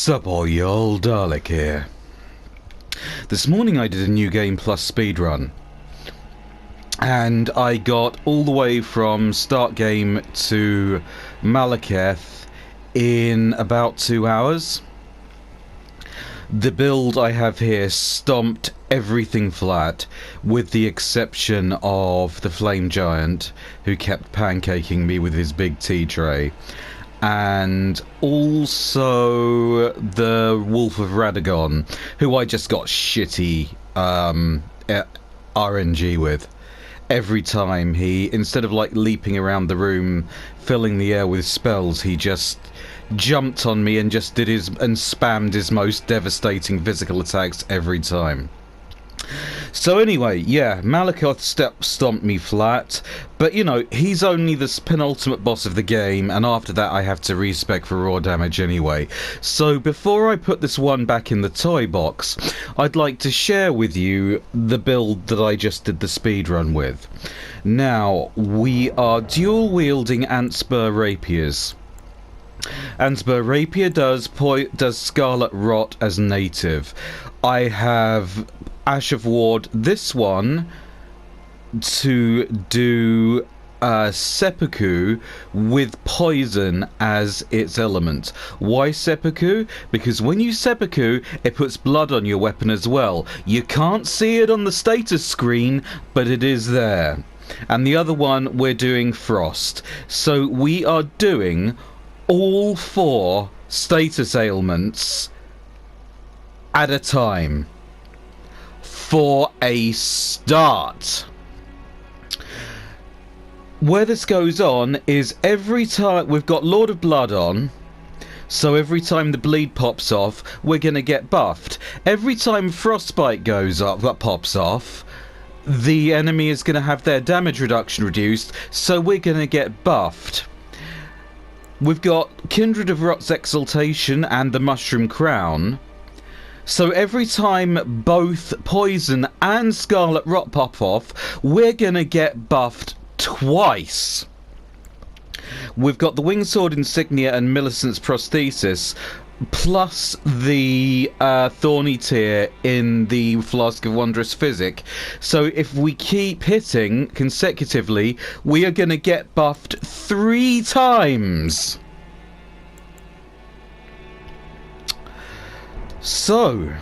Sup all y'all, Dalek here. This morning I did a New Game Plus speedrun, and I got all the way from start game to Malekith in about 2 hours. The build I have here stomped everything flat, with the exception of the Flame Giant, who kept pancaking me with his big tea tray, and also the Wolf of Radagon, who I just got shitty RNG with. Every time he, instead of like leaping around the room, filling the air with spells, he just jumped on me and just did his, and spammed his most devastating physical attacks every time. So anyway, yeah, Malekith stomped me flat, but you know, he's only the penultimate boss of the game, and after that I have to respec for raw damage anyway. So before I put this one back in the toy box, I'd like to share with you the build that I just did the speedrun with. Now, we are dual-wielding Antspur Rapiers. Antspur Rapier does Scarlet Rot as native. I have Ash of Ward this one to do seppuku with poison as its element. Why seppuku? Because when you seppuku, it puts blood on your weapon as well. You can't see it on the status screen, but it is there. And the other one, we're doing Frost. So we are doing all 4 status ailments at a time for a start. Where this goes on is every time we've got Lord of Blood on, so every time the bleed pops off, we're going to get buffed. Every time Frostbite goes up, that pops off, the enemy is going to have their damage reduction reduced, so we're going to get buffed. We've got Kindred of Rot's Exaltation and the Mushroom Crown. So every time both Poison and Scarlet Rot pop off, we're gonna get buffed twice. We've got the Wingsword Insignia and Millicent's Prosthesis, plus the Thorny Tear in the Flask of Wondrous Physic. So if we keep hitting consecutively, we are gonna get buffed 3 times. So,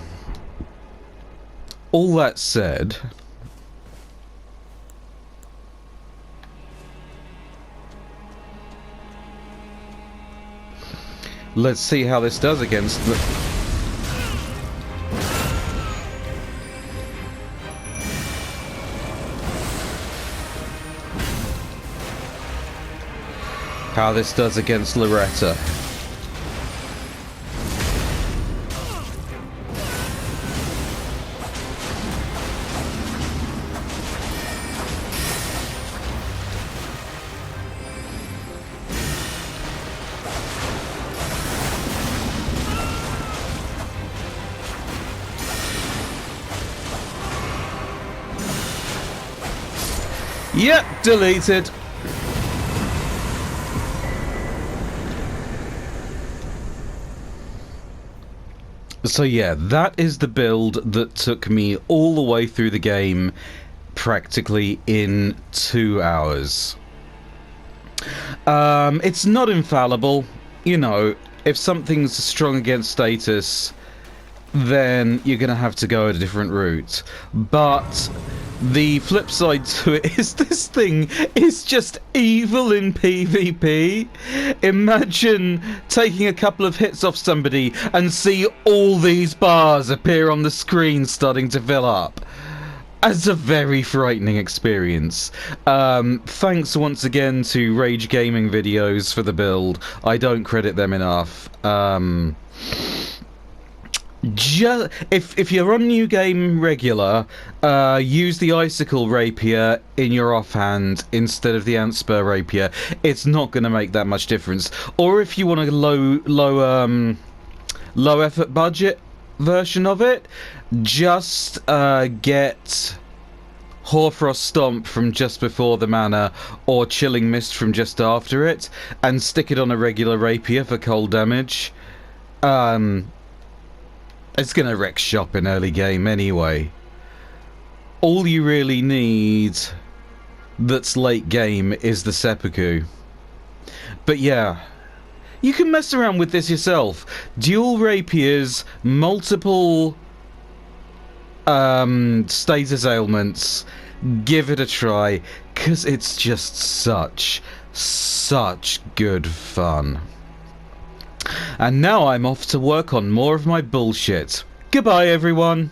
all that said, let's see how this does against the... how this does against Loretta. Yep, deleted. So yeah, that is the build that took me all the way through the game practically in 2 hours. It's not infallible. You know, if something's strong against status, then you're going to have to go a different route. But the flip side to it is this thing is just evil in PvP. Imagine taking a couple of hits off somebody and see all these bars appear on the screen starting to fill up. It's a very frightening experience. Thanks once again to Rage Gaming Videos for the build. I don't credit them enough. If you're on New Game regular, use the Icicle Rapier in your offhand instead of the Antspur Rapier. It's not going to make that much difference. Or if you want a low effort budget version of it, just get Hoarfrost Stomp from just before the mana, or Chilling Mist from just after it, and stick it on a regular rapier for cold damage. Um, it's gonna wreck shop in early game anyway. All you really need that's late game is the seppuku. But yeah, you can mess around with this yourself. Dual rapiers, multiple status ailments. Give it a try, because it's just such good fun. And now I'm off to work on more of my bullshit. Goodbye, everyone.